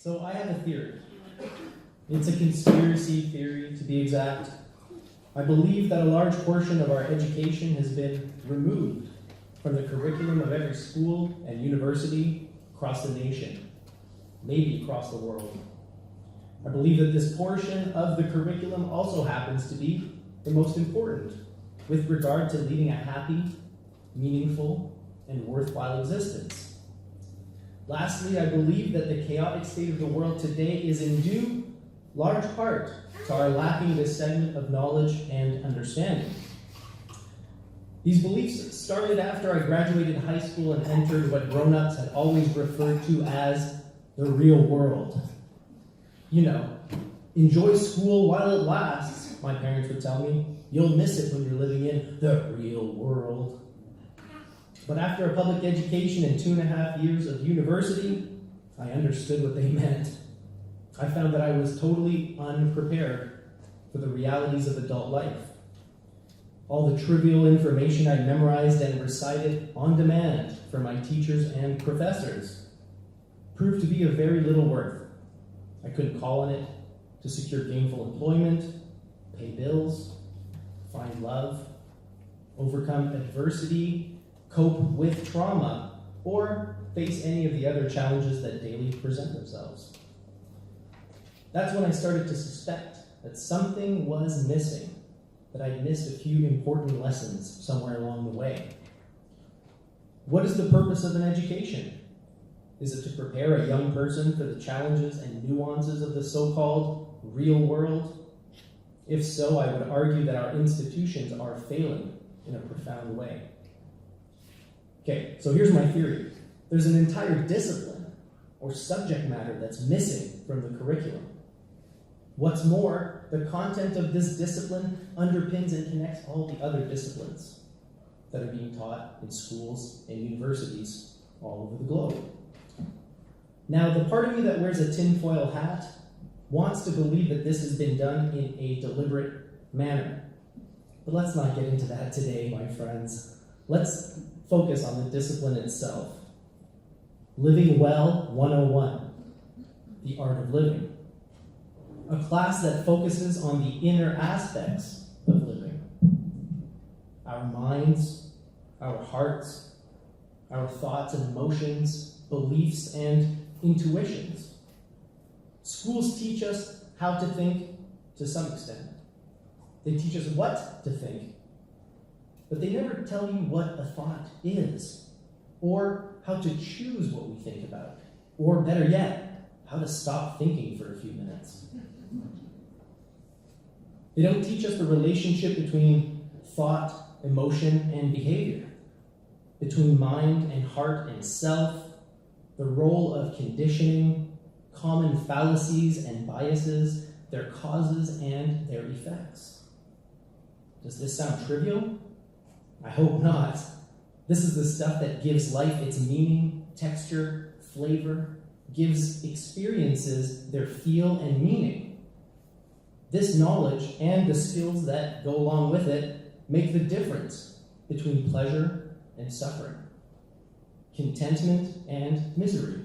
So I have a theory. It's a conspiracy theory, to be exact. I believe that a large portion of our education has been removed from the curriculum of every school and university across the nation, maybe across the world. I believe that this portion of the curriculum also happens to be the most important with regard to leading a happy, meaningful, and worthwhile existence. Lastly, I believe that the chaotic state of the world today is in due large part to our lacking this segment of knowledge and understanding. These beliefs started after I graduated high school and entered what grown-ups had always referred to as the real world. You know, enjoy school while it lasts, my parents would tell me. You'll miss it when you're living in the real world. But after a public education and 2.5 years of university, I understood what they meant. I found that I was totally unprepared for the realities of adult life. All the trivial information I memorized and recited on demand from my teachers and professors proved to be of very little worth. I couldn't call on it to secure gainful employment, pay bills, find love, overcome adversity, cope with trauma, or face any of the other challenges that daily present themselves. That's when I started to suspect that something was missing, that I'd missed a few important lessons somewhere along the way. What is the purpose of an education? Is it to prepare a young person for the challenges and nuances of the so-called real world? If so, I would argue that our institutions are failing in a profound way. Okay, so here's my theory. There's an entire discipline or subject matter that's missing from the curriculum. What's more, the content of this discipline underpins and connects all the other disciplines that are being taught in schools and universities all over the globe. Now, the part of me that wears a tinfoil hat wants to believe that this has been done in a deliberate manner. But let's not get into that today, my friends. Let's focus on the discipline itself. Living Well 101, the art of living. A class that focuses on the inner aspects of living. Our minds, our hearts, our thoughts and emotions, beliefs and intuitions. Schools teach us how to think to some extent. They teach us what to think. But they never tell you what a thought is, or how to choose what we think about, or better yet, how to stop thinking for a few minutes. They don't teach us the relationship between thought, emotion, and behavior, between mind and heart and self, the role of conditioning, common fallacies and biases, their causes and their effects. Does this sound trivial? I hope not. This is the stuff that gives life its meaning, texture, flavor, gives experiences their feel and meaning. This knowledge and the skills that go along with it make the difference between pleasure and suffering, contentment and misery,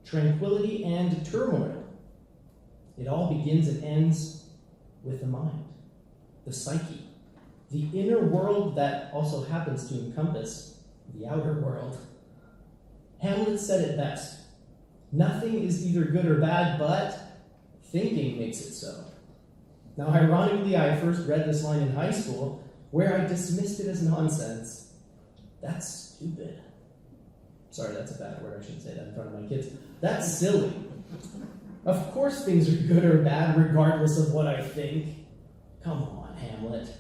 tranquility and turmoil. It all begins and ends with the mind, the psyche, the inner world that also happens to encompass the outer world. Hamlet said it best. Nothing is either good or bad, but thinking makes it so. Now, ironically, I first read this line in high school, where I dismissed it as nonsense. That's stupid. Sorry, that's a bad word. I shouldn't say that in front of my kids. That's silly. Of course things are good or bad regardless of what I think. Come on, Hamlet.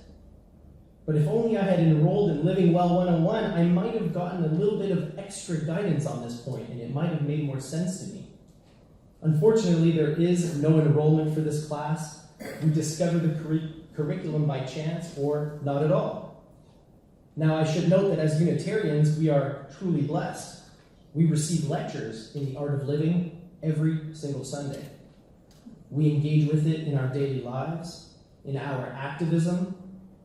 But if only I had enrolled in Living Well 101, I might have gotten a little bit of extra guidance on this point, and it might have made more sense to me. Unfortunately, there is no enrollment for this class. We discovered the curriculum by chance or not at all. Now, I should note that as Unitarians, we are truly blessed. We receive lectures in the art of living every single Sunday. We engage with it in our daily lives, in our activism,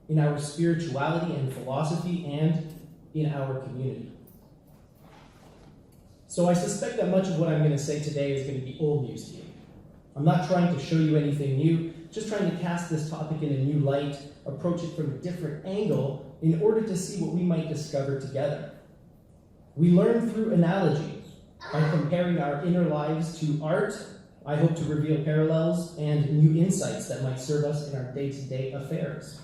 in our spirituality and philosophy, and in our community. So I suspect that much of what I'm going to say today is going to be old news to you. I'm not trying to show you anything new, just trying to cast this topic in a new light, approach it from a different angle in order to see what we might discover together. We learn through analogy. By comparing our inner lives to art, I hope to reveal parallels and new insights that might serve us in our day-to-day affairs.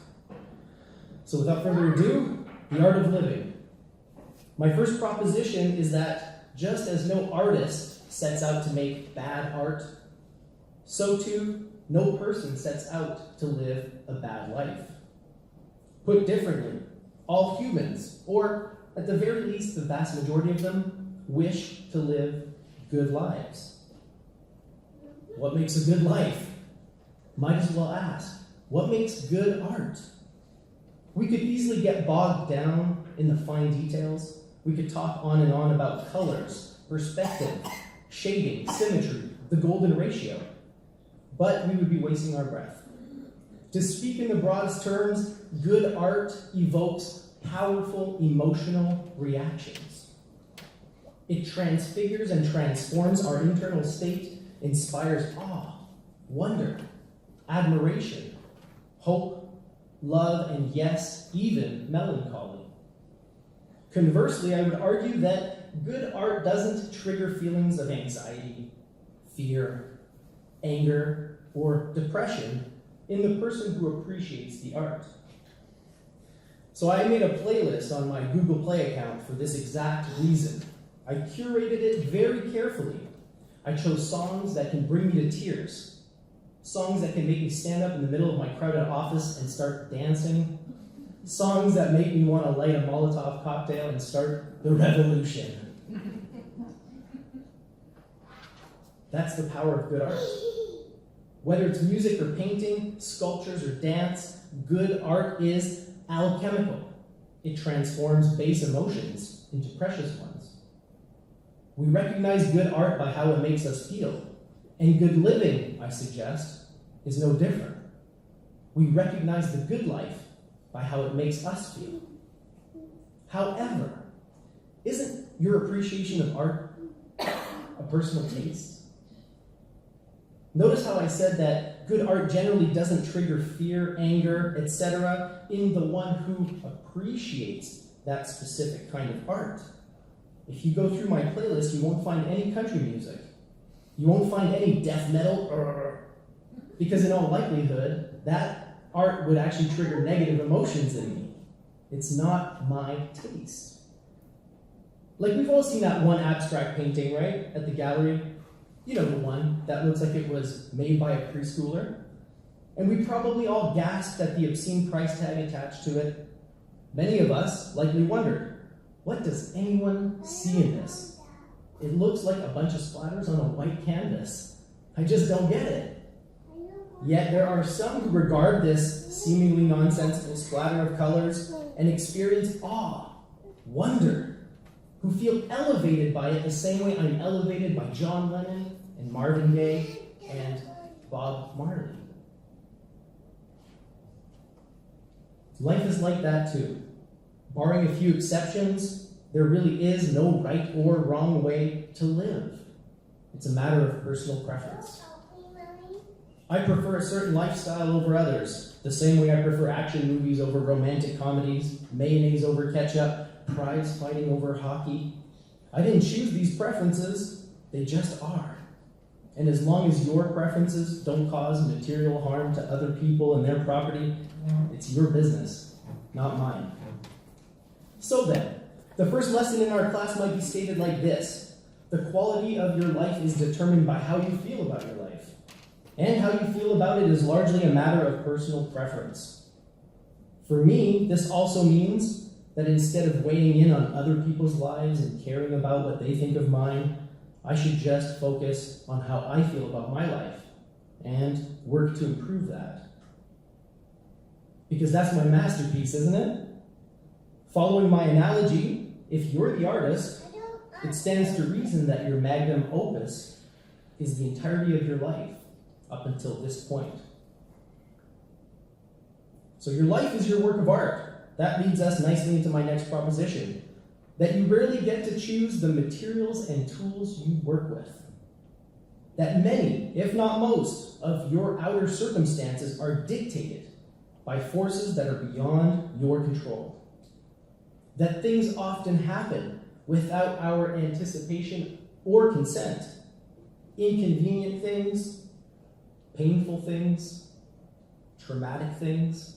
So without further ado, the art of living. My first proposition is that just as no artist sets out to make bad art, so too no person sets out to live a bad life. Put differently, all humans, or at the very least the vast majority of them, wish to live good lives. What makes a good life? Might as well ask, what makes good art? We could easily get bogged down in the fine details. We could talk on and on about colors, perspective, shading, symmetry, the golden ratio. But we would be wasting our breath. To speak in the broadest terms, good art evokes powerful emotional reactions. It transfigures and transforms our internal state, inspires awe, wonder, admiration, hope, love, and yes, even melancholy. Conversely, I would argue that good art doesn't trigger feelings of anxiety, fear, anger, or depression in the person who appreciates the art. So I made a playlist on my Google Play account for this exact reason. I curated it very carefully. I chose songs that can bring me to tears, songs that can make me stand up in the middle of my crowded office and start dancing, songs that make me want to light a Molotov cocktail and start the revolution. That's the power of good art. Whether it's music or painting, sculptures or dance, good art is alchemical. It transforms base emotions into precious ones. We recognize good art by how it makes us feel, and good living, I suggest, is no different. We recognize the good life by how it makes us feel. However, isn't your appreciation of art a personal taste? Notice how I said that good art generally doesn't trigger fear, anger, etc. in the one who appreciates that specific kind of art. If you go through my playlist, you won't find any country music. You won't find any death metal, because in all likelihood, that art would actually trigger negative emotions in me. It's not my taste. Like, we've all seen that one abstract painting, right, at the gallery. You know, the one that looks like it was made by a preschooler. And we probably all gasped at the obscene price tag attached to it. Many of us likely wondered, what does anyone see in this? It looks like a bunch of splatters on a white canvas. I just don't get it. Yet there are some who regard this seemingly nonsensical splatter of colors and experience awe, wonder, who feel elevated by it the same way I'm elevated by John Lennon and Marvin Gaye and Bob Marley. Life is like that too. Barring a few exceptions, there really is no right or wrong way to live. It's a matter of personal preference. I prefer a certain lifestyle over others, the same way I prefer action movies over romantic comedies, mayonnaise over ketchup, prize fighting over hockey. I didn't choose these preferences, they just are. And as long as your preferences don't cause material harm to other people and their property, it's your business, not mine. So then, the first lesson in our class might be stated like this: the quality of your life is determined by how you feel about your life. And how you feel about it is largely a matter of personal preference. For me, this also means that instead of weighing in on other people's lives and caring about what they think of mine, I should just focus on how I feel about my life and work to improve that. Because that's my masterpiece, isn't it? Following my analogy, if you're the artist, it stands to reason that your magnum opus is the entirety of your life up until this point. So your life is your work of art. That leads us nicely into my next proposition. that you rarely get to choose the materials and tools you work with, that many, if not most, of your outer circumstances are dictated by forces that are beyond your control, that things often happen without our anticipation or consent, inconvenient things, painful things, traumatic things,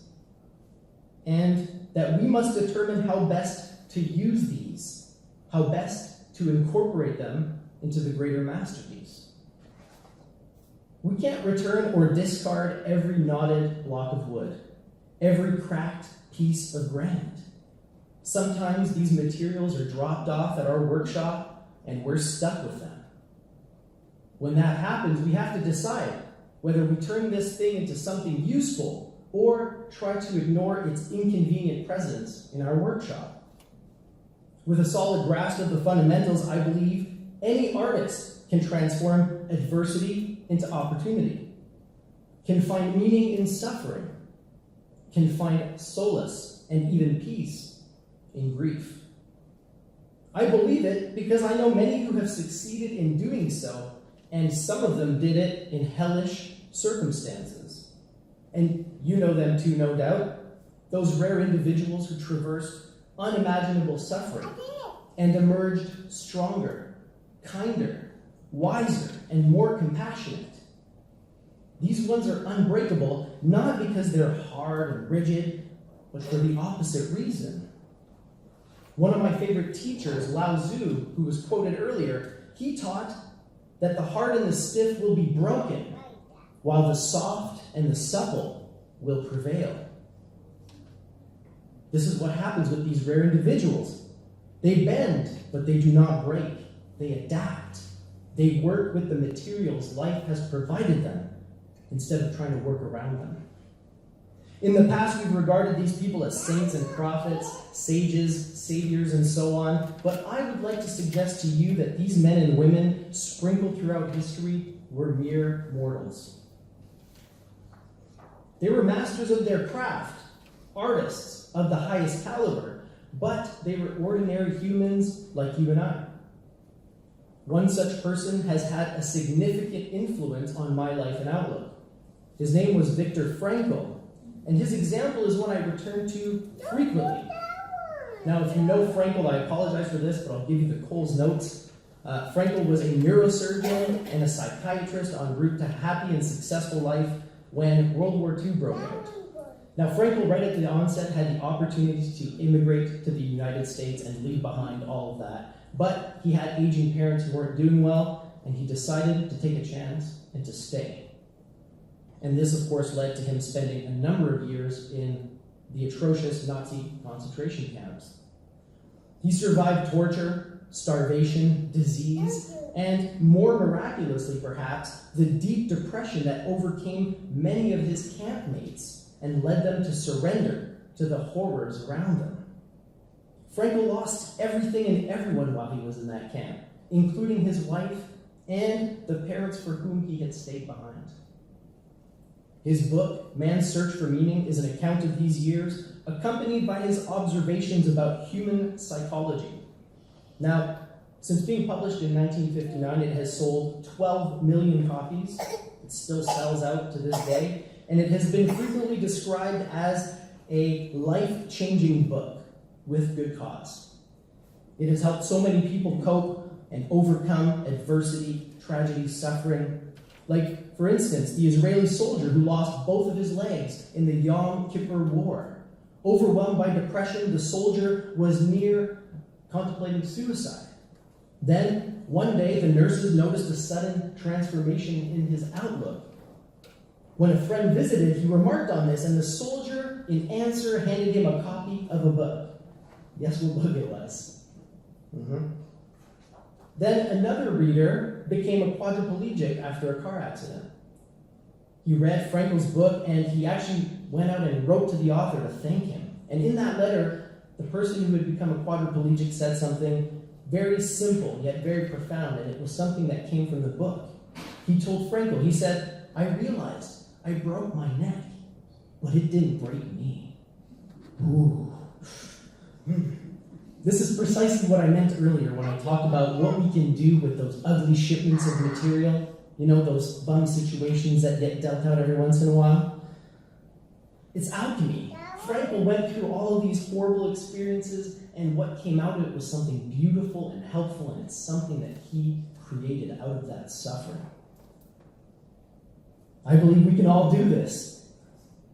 and that we must determine how best to use these, how best to incorporate them into the greater masterpiece. We can't return or discard every knotted block of wood, every cracked piece of granite. Sometimes these materials are dropped off at our workshop and we're stuck with them. When that happens, we have to decide whether we turn this thing into something useful or try to ignore its inconvenient presence in our workshop. With a solid grasp of the fundamentals, I believe any artist can transform adversity into opportunity, can find meaning in suffering, can find solace and even peace in grief. I believe it because I know many who have succeeded in doing so, and some of them did it in hellish circumstances. And you know them too, no doubt. Those rare individuals who traversed unimaginable suffering and emerged stronger, kinder, wiser, and more compassionate. These ones are unbreakable, not because they're hard and rigid, but for the opposite reason. One of my favorite teachers, Lao Tzu, who was quoted earlier, he taught that the hard and the stiff will be broken, while the soft and the supple will prevail. This is what happens with these rare individuals. They bend, but they do not break. They adapt. They work with the materials life has provided them, instead of trying to work around them. In the past, we've regarded these people as saints and prophets, sages, saviors, and so on, but I would like to suggest to you that these men and women sprinkled throughout history were mere mortals. They were masters of their craft, artists of the highest caliber, but they were ordinary humans like you and I. One such person has had a significant influence on my life and outlook. His name was Viktor Frankl, and his example is one I return to frequently. Now, if you know Frankl, I apologize for this, but I'll give you the Coles notes. Frankl was a neurosurgeon and a psychiatrist en route to a happy and successful life when World War II broke out. Now, Frankl, right at the onset, had the opportunity to immigrate to the United States and leave behind all of that. But he had aging parents who weren't doing well, and he decided to take a chance and to stay. And this, of course, led to him spending a number of years in the atrocious Nazi concentration camps. He survived torture, starvation, disease, and more miraculously, perhaps, the deep depression that overcame many of his campmates and led them to surrender to the horrors around them. Frankl lost everything and everyone while he was in that camp, including his wife and the parents for whom he had stayed behind. His book, Man's Search for Meaning, is an account of these years, accompanied by his observations about human psychology. Now, since being published in 1959, it has sold 12 million copies. It still sells out to this day, and it has been frequently described as a life-changing book with good cause. It has helped so many people cope and overcome adversity, tragedy, suffering. Like, for instance, the Israeli soldier who lost both of his legs in the Yom Kippur War. Overwhelmed by depression, the soldier was near contemplating suicide. Then, one day, the nurses noticed a sudden transformation in his outlook. When a friend visited, he remarked on this, and the soldier, in answer, handed him a copy of a book. Guess what book it was? Then another reader became a quadriplegic after a car accident. He read Frankl's book, and he actually went out and wrote to the author to thank him. And in that letter, the person who had become a quadriplegic said something very simple, yet very profound, and it was something that came from the book. He told Frankl, he said, "I realized I broke my neck, but it didn't break me." Ooh. This is precisely what I meant earlier when I talked about what we can do with those ugly shipments of material, those bum situations that get dealt out every once in a while. It's alchemy. Frankel went through all of these horrible experiences, and what came out of it was something beautiful and helpful, and it's something that he created out of that suffering. I believe we can all do this.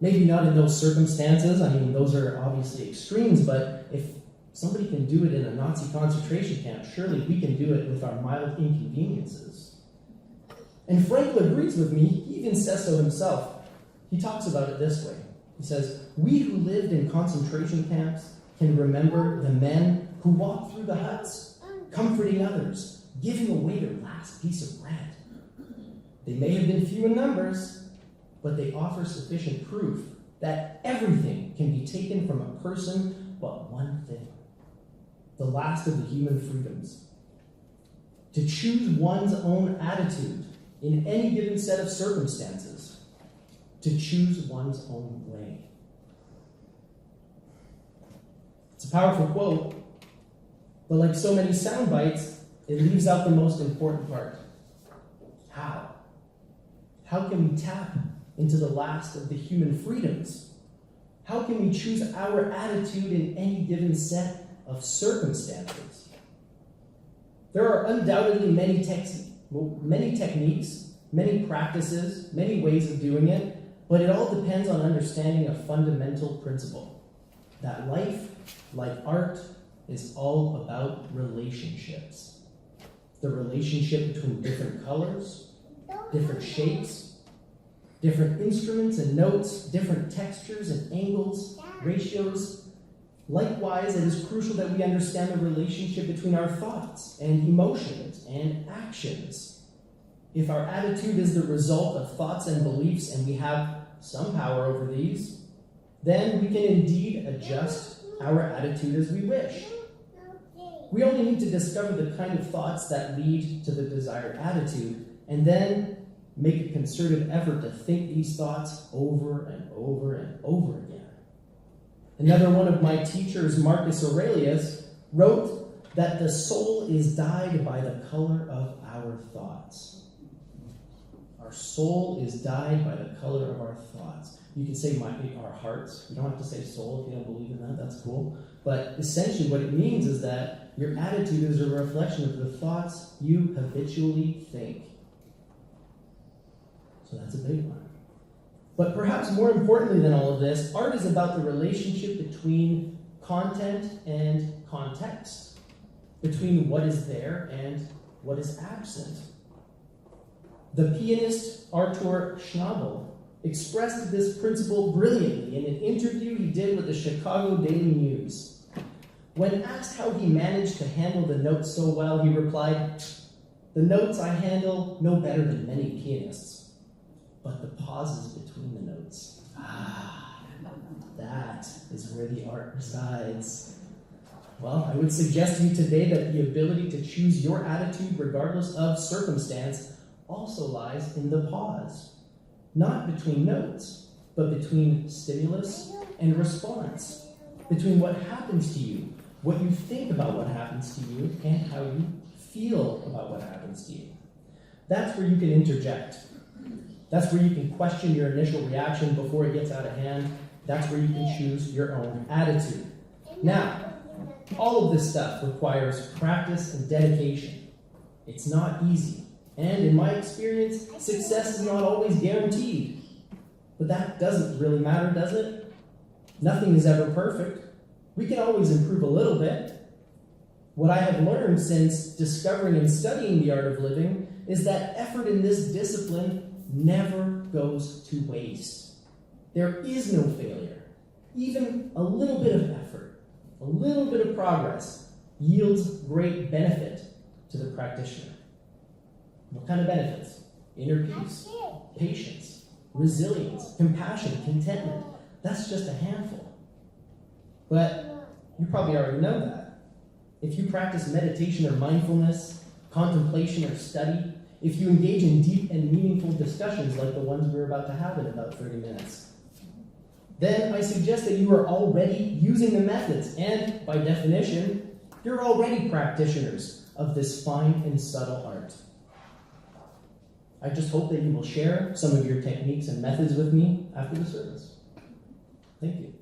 Maybe not in those circumstances. I mean, those are obviously extremes, but if somebody can do it in a Nazi concentration camp, surely we can do it with our mild inconveniences. And Frankel agrees with me. He even says so himself. He talks about it this way. He says, "We who lived in concentration camps can remember the men who walked through the huts, comforting others, giving away their last piece of bread. They may have been few in numbers, but they offer sufficient proof that everything can be taken from a person but one thing, the last of the human freedoms. To choose one's own attitude in any given set of circumstances, to choose one's own way." It's a powerful quote, but like so many sound bites, it leaves out the most important part. How? How can we tap into the last of the human freedoms? How can we choose our attitude in any given set of circumstances? There are undoubtedly many techniques, many practices, many ways of doing it, but it all depends on understanding a fundamental principle, that life, like art, is all about relationships. The relationship between different colors, different shapes, different instruments and notes, different textures and angles, ratios. Likewise, it is crucial that we understand the relationship between our thoughts and emotions and actions. If our attitude is the result of thoughts and beliefs and we have some power over these, then we can indeed adjust our attitude as we wish. We only need to discover the kind of thoughts that lead to the desired attitude, and then make a concerted effort to think these thoughts over and over and over again. Another one of my teachers, Marcus Aurelius, wrote that the soul is dyed by the color of our thoughts. Our soul is dyed by the color of our thoughts. You can say our hearts. You don't have to say soul if you don't believe in that. That's cool. But essentially what it means is that your attitude is a reflection of the thoughts you habitually think. So that's a big one. But perhaps more importantly than all of this, art is about the relationship between content and context, between what is there and what is absent. The pianist Artur Schnabel expressed this principle brilliantly in an interview he did with the Chicago Daily News. When asked how he managed to handle the notes so well, he replied, "The notes I handle no better than many pianists, but the pauses between the notes. That is where the art resides." Well, I would suggest to you today that the ability to choose your attitude regardless of circumstance also lies in the pause. Not between notes, but between stimulus and response. Between what happens to you, what you think about what happens to you, and how you feel about what happens to you. That's where you can interject. That's where you can question your initial reaction before it gets out of hand. That's where you can choose your own attitude. Now, all of this stuff requires practice and dedication. It's not easy. And in my experience, success is not always guaranteed. But that doesn't really matter, does it? Nothing is ever perfect. We can always improve a little bit. What I have learned since discovering and studying the art of living is that effort in this discipline never goes to waste. There is no failure. Even a little bit of effort, a little bit of progress yields great benefit to the practitioner. What kind of benefits? Inner peace, patience, resilience, compassion, contentment. That's just a handful. But you probably already know that. If you practice meditation or mindfulness, contemplation or study, if you engage in deep and meaningful discussions like the ones we're about to have in about 30 minutes, then I suggest that you are already using the methods, and by definition, You're already practitioners of this fine and subtle art. I just hope that you will share some of your techniques and methods with me after the service. Thank you.